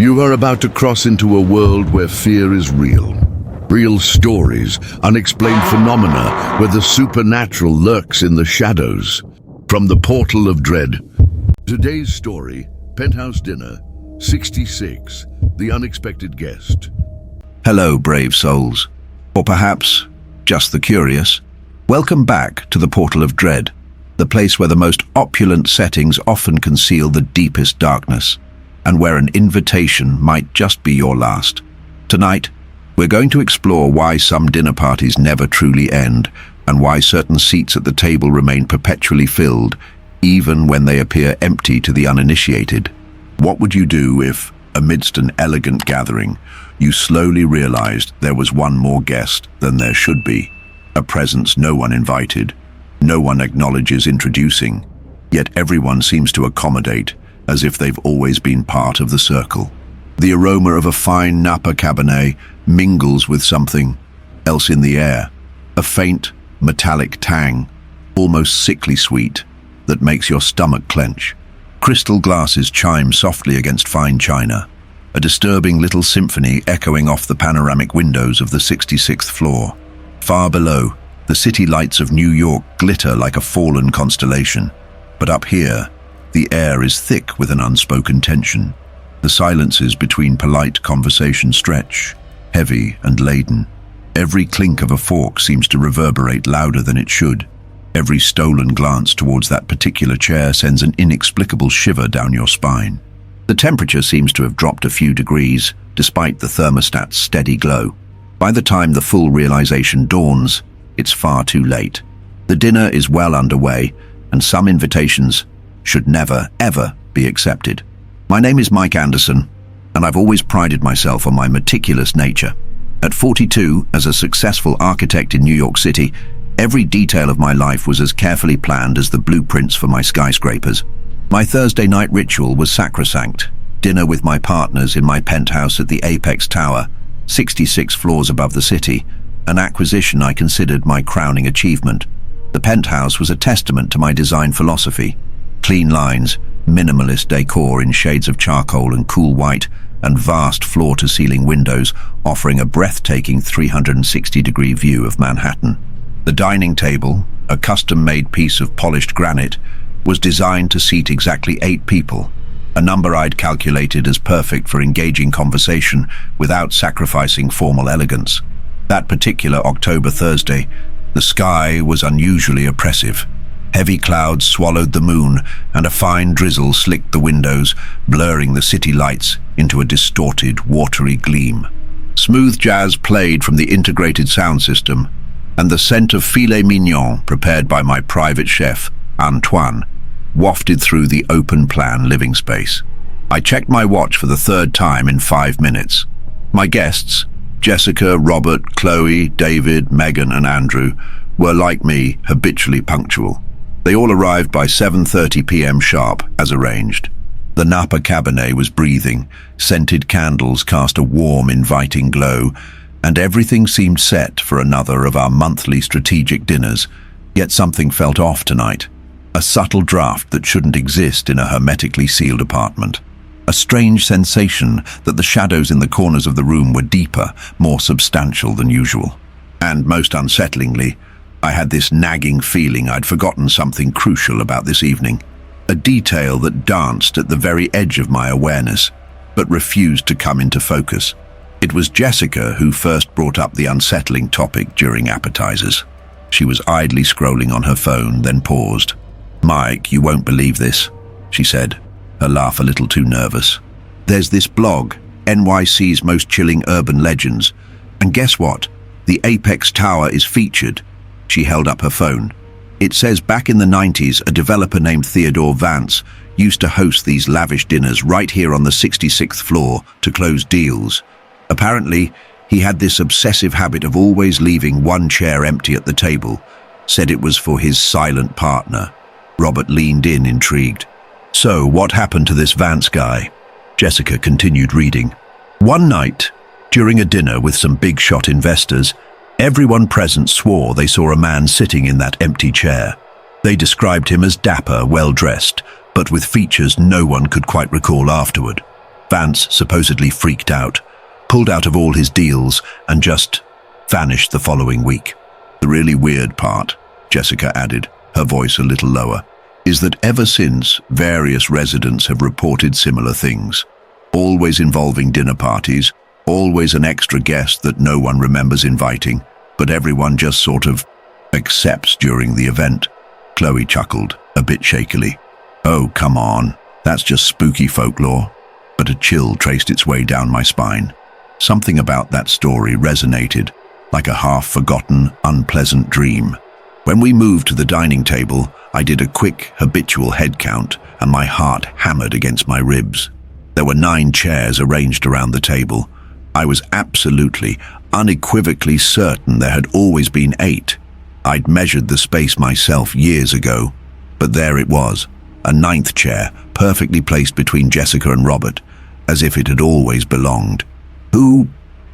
You are about to cross into a world where fear is real. Real stories, unexplained phenomena, where the supernatural lurks in the shadows. From the portal of dread. Today's story, Penthouse Dinner, 66, The Unexpected Guest. Hello, brave souls. Or perhaps, just the curious. Welcome back to the Portal of Dread, the place where the most opulent settings often conceal the deepest darkness, and where an invitation might just be your last. Tonight, we're going to explore why some dinner parties never truly end, and why certain seats at the table remain perpetually filled, even when they appear empty to the uninitiated. What would you do if, amidst an elegant gathering, you slowly realized there was one more guest than there should be? A presence no one invited, no one acknowledges introducing, yet everyone seems to accommodate, as if they've always been part of the circle. The aroma of a fine Napa Cabernet mingles with something else in the air, a faint, metallic tang, almost sickly sweet, that makes your stomach clench. Crystal glasses chime softly against fine china, a disturbing little symphony echoing off the panoramic windows of the 66th floor. Far below, the city lights of New York glitter like a fallen constellation. But up here, the air is thick with an unspoken tension. The silences between polite conversation stretch, heavy and laden. Every clink of a fork seems to reverberate louder than it should. Every stolen glance towards that particular chair sends an inexplicable shiver down your spine. The temperature seems to have dropped a few degrees, despite the thermostat's steady glow. By the time the full realization dawns, it's far too late. The dinner is well underway, and some invitations should never, ever be accepted. My name is Mike Anderson, and I've always prided myself on my meticulous nature. At 42, as a successful architect in New York City, every detail of my life was as carefully planned as the blueprints for my skyscrapers. My Thursday night ritual was sacrosanct: dinner with my partners in my penthouse at the Apex Tower, 66 floors above the city, an acquisition I considered my crowning achievement. The penthouse was a testament to my design philosophy: clean lines, minimalist decor in shades of charcoal and cool white, and vast floor-to-ceiling windows offering a breathtaking 360-degree view of Manhattan. The dining table, a custom-made piece of polished granite, was designed to seat exactly 8 people, a number I'd calculated as perfect for engaging conversation without sacrificing formal elegance. That particular October Thursday, the sky was unusually oppressive. Heavy clouds swallowed the moon, and a fine drizzle slicked the windows, blurring the city lights into a distorted, watery gleam. Smooth jazz played from the integrated sound system, and the scent of filet mignon prepared by my private chef, Antoine, wafted through the open-plan living space. I checked my watch for the third time in 5 minutes. My guests, Jessica, Robert, Chloe, David, Megan, and Andrew, were, like me, habitually punctual. They all arrived by 7:30 p.m. sharp, as arranged. The Napa Cabernet was breathing, scented candles cast a warm, inviting glow, and everything seemed set for another of our monthly strategic dinners. Yet something felt off tonight. A subtle draft that shouldn't exist in a hermetically sealed apartment. A strange sensation that the shadows in the corners of the room were deeper, more substantial than usual. And most unsettlingly, I had this nagging feeling I'd forgotten something crucial about this evening. A detail that danced at the very edge of my awareness, but refused to come into focus. It was Jessica who first brought up the unsettling topic during appetizers. She was idly scrolling on her phone, then paused. "Mike, you won't believe this," she said, her laugh a little too nervous. "There's this blog, NYC's Most Chilling Urban Legends, and guess what? The Apex Tower is featured." She held up her phone. "It says back in the 90s, a developer named Theodore Vance used to host these lavish dinners right here on the 66th floor to close deals. Apparently, he had this obsessive habit of always leaving one chair empty at the table. Said it was for his silent partner." Robert leaned in, intrigued. "So, what happened to this Vance guy?" Jessica continued reading. "One night, during a dinner with some big-shot investors, everyone present swore they saw a man sitting in that empty chair. They described him as dapper, well-dressed, but with features no one could quite recall afterward. Vance supposedly freaked out, pulled out of all his deals, and just vanished the following week. The really weird part, Jessica added, her voice a little lower, is that ever since, various residents have reported similar things, always involving dinner parties, always an extra guest that no one remembers inviting, but everyone just sort of accepts during the event. Chloe chuckled, a bit shakily. Oh, come on, that's just spooky folklore. But a chill traced its way down my spine. Something about that story resonated, like a half-forgotten, unpleasant dream. When we moved to the dining table, I did a quick, habitual head count, and my heart hammered against my ribs. There were 9 chairs arranged around the table. I was absolutely, unequivocally certain there had always been 8. I'd measured the space myself years ago, but there it was, a 9th chair, perfectly placed between Jessica and Robert, as if it had always belonged. Who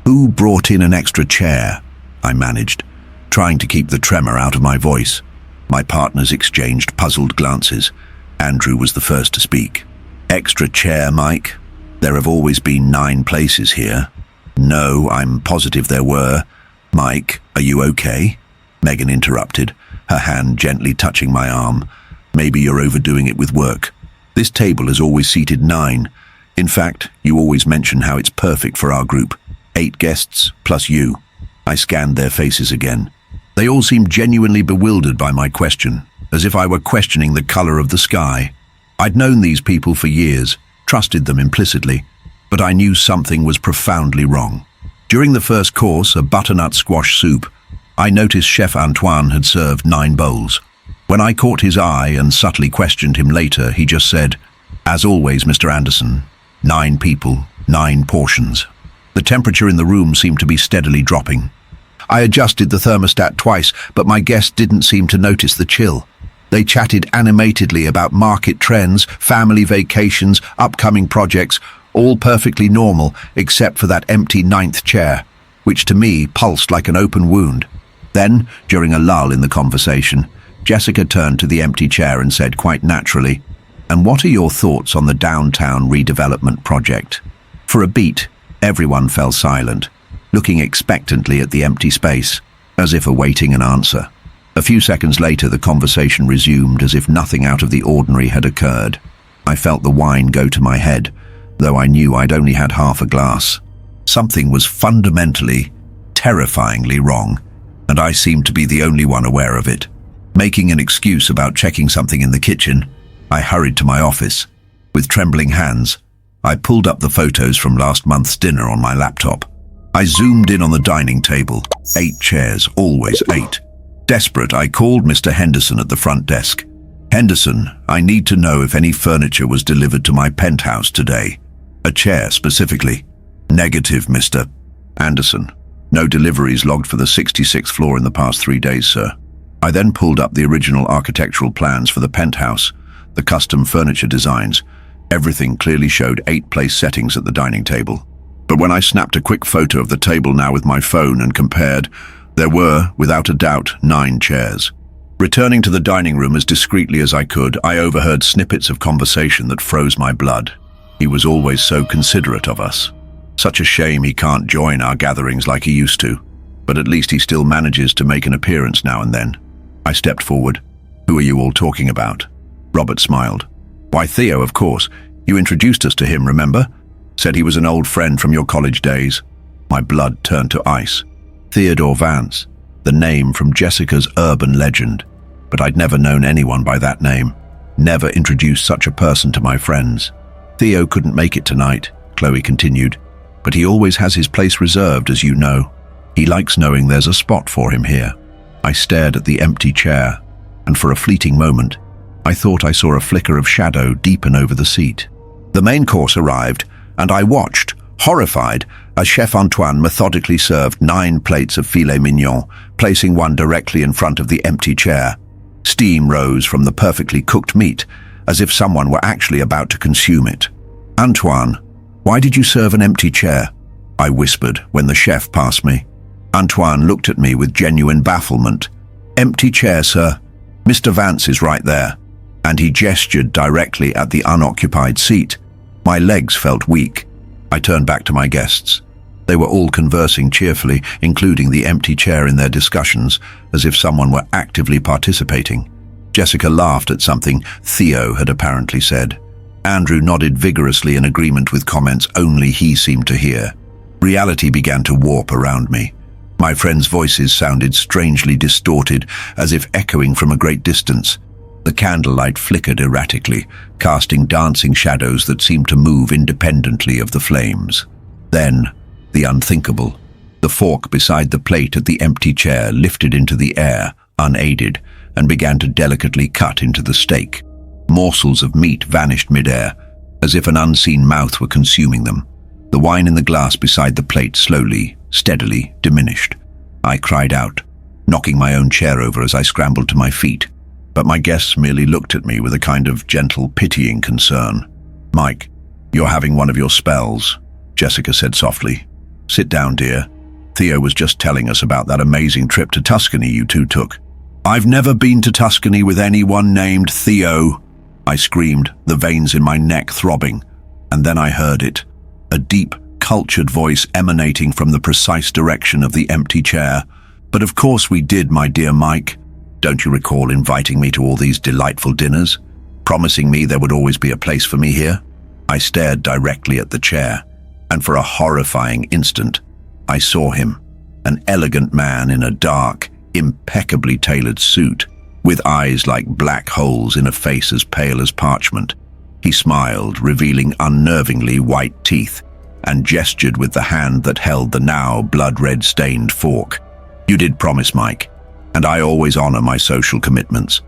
brought in an extra chair? I managed, trying to keep the tremor out of my voice. My partners exchanged puzzled glances. Andrew was the first to speak. Extra chair, Mike? There have always been 9 places here. No, I'm positive there were. Mike, are you okay? Megan interrupted, her hand gently touching my arm. Maybe you're overdoing it with work. This table has always seated 9. In fact, you always mention how it's perfect for our group. 8 guests, plus you. I scanned their faces again. They all seemed genuinely bewildered by my question, as if I were questioning the color of the sky. I'd known these people for years, trusted them implicitly, but I knew something was profoundly wrong. During the first course, a butternut squash soup, I noticed Chef Antoine had served 9 bowls. When I caught his eye and subtly questioned him later, he just said, "As always, Mr. Anderson, 9 people, 9 portions." The temperature in the room seemed to be steadily dropping. I adjusted the thermostat twice, but my guests didn't seem to notice the chill. They chatted animatedly about market trends, family vacations, upcoming projects, all perfectly normal except for that empty 9th chair, which to me pulsed like an open wound. Then, during a lull in the conversation, Jessica turned to the empty chair and said quite naturally, "And what are your thoughts on the downtown redevelopment project?" For a beat, everyone fell silent, looking expectantly at the empty space, as if awaiting an answer. A few seconds later, the conversation resumed as if nothing out of the ordinary had occurred. I felt the wine go to my head, though I knew I'd only had half a glass. Something was fundamentally, terrifyingly wrong, and I seemed to be the only one aware of it. Making an excuse about checking something in the kitchen, I hurried to my office. With trembling hands, I pulled up the photos from last month's dinner on my laptop. I zoomed in on the dining table. 8 chairs, always 8. Desperate, I called Mr. Henderson at the front desk. "Henderson, I need to know if any furniture was delivered to my penthouse today. A chair, specifically." "Negative, Mr. Anderson. No deliveries logged for the 66th floor in the past 3 days, sir." I then pulled up the original architectural plans for the penthouse, the custom furniture designs. Everything clearly showed 8 place settings at the dining table. But when I snapped a quick photo of the table now with my phone and compared, there were, without a doubt, 9 chairs. Returning to the dining room as discreetly as I could, I overheard snippets of conversation that froze my blood. He was always so considerate of us. Such a shame he can't join our gatherings like he used to, but at least he still manages to make an appearance now and then. I stepped forward. "Who are you all talking about?" Robert smiled. "Why, Theo, of course. You introduced us to him, remember? Said he was an old friend from your college days." My blood turned to ice. Theodore Vance, the name from Jessica's urban legend. But I'd never known anyone by that name. Never introduced such a person to my friends. "Theo couldn't make it tonight," Chloe continued, "but he always has his place reserved, as you know. He likes knowing there's a spot for him here." I stared at the empty chair, and for a fleeting moment, I thought I saw a flicker of shadow deepen over the seat. The main course arrived, and I watched, horrified, as Chef Antoine methodically served 9 plates of filet mignon, placing one directly in front of the empty chair. Steam rose from the perfectly cooked meat, as if someone were actually about to consume it. "Antoine, why did you serve an empty chair?" I whispered when the chef passed me. Antoine looked at me with genuine bafflement. "Empty chair, sir. Mr. Vance is right there." And he gestured directly at the unoccupied seat. My legs felt weak, I turned back to my guests. They were all conversing cheerfully, including the empty chair in their discussions, as if someone were actively participating. Jessica laughed at something Theo had apparently said. Andrew nodded vigorously in agreement with comments only he seemed to hear. Reality began to warp around me. My friends' voices sounded strangely distorted, as if echoing from a great distance. The candlelight flickered erratically, casting dancing shadows that seemed to move independently of the flames. Then, the unthinkable. The fork beside the plate at the empty chair lifted into the air, unaided, and began to delicately cut into the steak. Morsels of meat vanished mid-air, as if an unseen mouth were consuming them. The wine in the glass beside the plate slowly, steadily diminished. I cried out, knocking my own chair over as I scrambled to my feet. But my guests merely looked at me with a kind of gentle, pitying concern. "Mike, you're having one of your spells," Jessica said softly. "Sit down, dear. Theo was just telling us about that amazing trip to Tuscany you two took." "I've never been to Tuscany with anyone named Theo," I screamed, the veins in my neck throbbing. And then I heard it. A deep, cultured voice emanating from the precise direction of the empty chair. "But of course we did, my dear Mike. Don't you recall inviting me to all these delightful dinners? Promising me there would always be a place for me here?" I stared directly at the chair, and for a horrifying instant, I saw him, an elegant man in a dark, impeccably tailored suit, with eyes like black holes in a face as pale as parchment. He smiled, revealing unnervingly white teeth, and gestured with the hand that held the now blood-red stained fork. "You did promise, Mike, and I always honor my social commitments."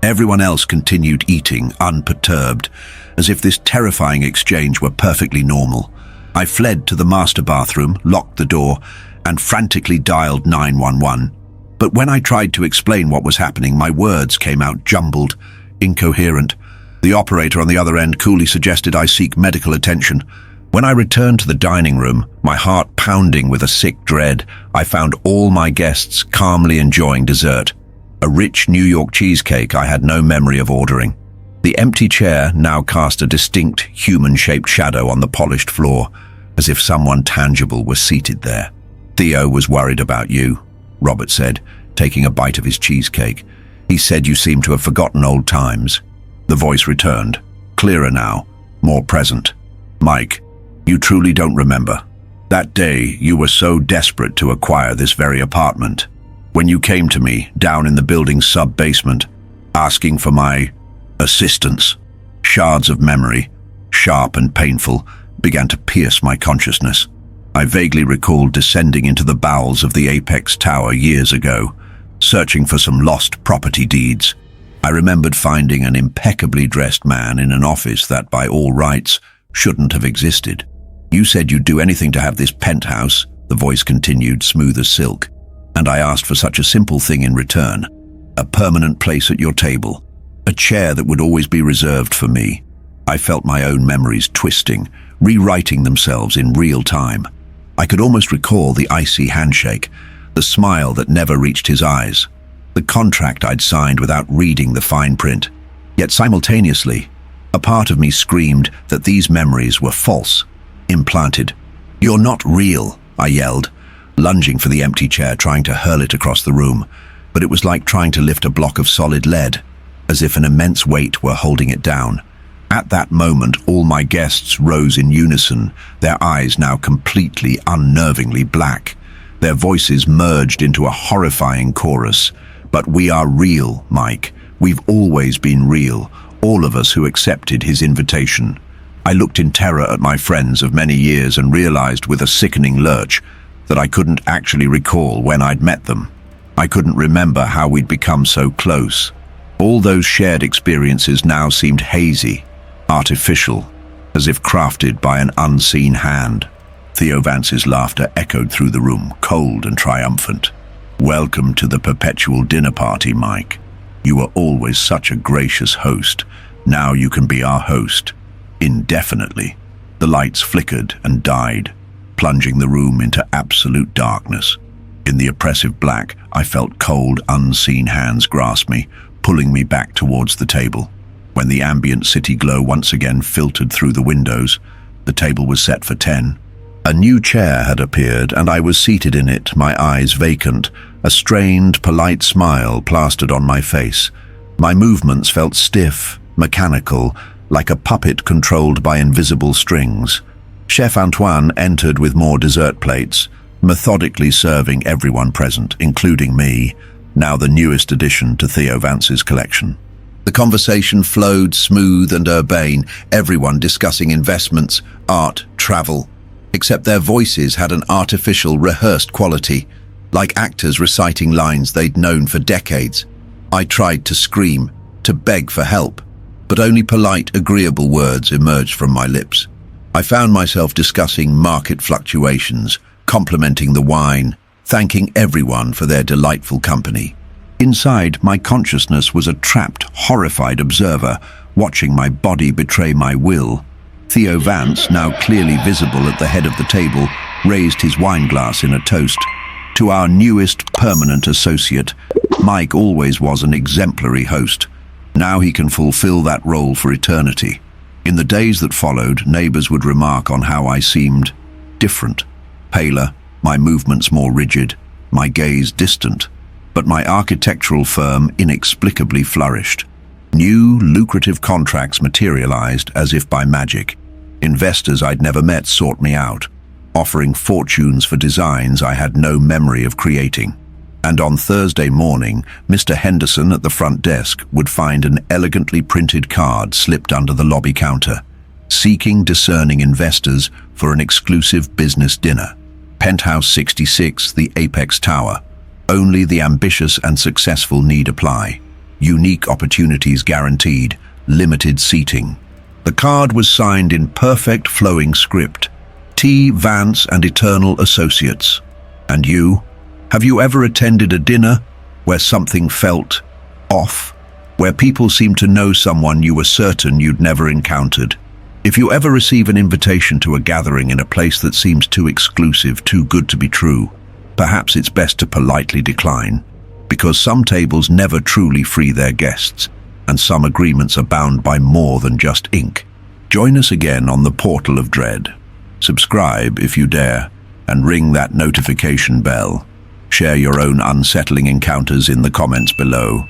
Everyone else continued eating, unperturbed, as if this terrifying exchange were perfectly normal. I fled to the master bathroom, locked the door, and frantically dialed 911. But when I tried to explain what was happening, my words came out jumbled, incoherent. The operator on the other end coolly suggested I seek medical attention. When I returned to the dining room, my heart pounding with a sick dread, I found all my guests calmly enjoying dessert. A rich New York cheesecake I had no memory of ordering. The empty chair now cast a distinct, human-shaped shadow on the polished floor, as if someone tangible was seated there. "Theo was worried about you," Robert said, taking a bite of his cheesecake. "He said you seemed to have forgotten old times." The voice returned, clearer now, more present. "Mike, you truly don't remember. That day, you were so desperate to acquire this very apartment. When you came to me, down in the building's sub-basement, asking for my assistance, shards of memory, sharp and painful, began to pierce my consciousness. I vaguely recalled descending into the bowels of the Apex Tower years ago, searching for some lost property deeds. I remembered finding an impeccably dressed man in an office that, by all rights, shouldn't have existed. You said you'd do anything to have this penthouse," the voice continued, smooth as silk, "and I asked for such a simple thing in return. A permanent place at your table. A chair that would always be reserved for me." I felt my own memories twisting, rewriting themselves in real time. I could almost recall the icy handshake, the smile that never reached his eyes, the contract I'd signed without reading the fine print. Yet simultaneously, a part of me screamed that these memories were false, implanted. "You're not real," I yelled, lunging for the empty chair, trying to hurl it across the room. But it was like trying to lift a block of solid lead, as if an immense weight were holding it down. At that moment, all my guests rose in unison, their eyes now completely, unnervingly black. Their voices merged into a horrifying chorus. "But we are real, Mike. We've always been real, all of us who accepted his invitation." I looked in terror at my friends of many years and realized with a sickening lurch that I couldn't actually recall when I'd met them. I couldn't remember how we'd become so close. All those shared experiences now seemed hazy, artificial, as if crafted by an unseen hand. Theo Vance's laughter echoed through the room, cold and triumphant. "Welcome to the Perpetual dinner party, Mike. You were always such a gracious host. Now you can be our host. Indefinitely." The lights flickered and died, plunging the room into absolute darkness. In the oppressive black, I felt cold, unseen hands grasp me, pulling me back towards the table. When the ambient city glow once again filtered through the windows, The table was set for 10. A new chair had appeared, and I was seated in it, my eyes vacant, a strained, polite smile plastered on my face. My movements felt stiff, mechanical, like a puppet controlled by invisible strings. Chef Antoine entered with more dessert plates, methodically serving everyone present, including me, now the newest addition to Theo Vance's collection. The conversation flowed smooth and urbane, everyone discussing investments, art, travel. Except their voices had an artificial, rehearsed quality, like actors reciting lines they'd known for decades. I tried to scream, to beg for help, but only polite, agreeable words emerged from my lips. I found myself discussing market fluctuations, complimenting the wine, thanking everyone for their delightful company. Inside, my consciousness was a trapped, horrified observer, watching my body betray my will. Theo Vance, now clearly visible at the head of the table, raised his wineglass in a toast. To our newest permanent associate, Mike always was an exemplary host. Now he can fulfill that role for eternity. In the days that followed, neighbors would remark on how I seemed different, paler, my movements more rigid, my gaze distant. But my architectural firm inexplicably flourished. New, lucrative contracts materialized as if by magic. Investors I'd never met sought me out, offering fortunes for designs I had no memory of creating. And on Thursday morning, Mr. Henderson at the front desk would find an elegantly printed card slipped under the lobby counter, seeking discerning investors for an exclusive business dinner. Penthouse 66, the Apex Tower. Only the ambitious and successful need apply. Unique opportunities guaranteed, limited seating. The card was signed in perfect flowing script. T. Vance and Eternal Associates. And you? Have you ever attended a dinner where something felt off? Where people seemed to know someone you were certain you'd never encountered? If you ever receive an invitation to a gathering in a place that seems too exclusive, too good to be true, perhaps it's best to politely decline, because some tables never truly free their guests, and some agreements are bound by more than just ink. Join us again on the Portal of Dread. Subscribe if you dare, and ring that notification bell. Share your own unsettling encounters in the comments below.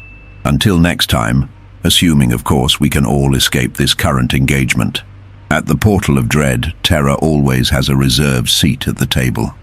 Until next time, assuming of course we can all escape this current engagement. At the Portal of Dread, terror always has a reserved seat at the table.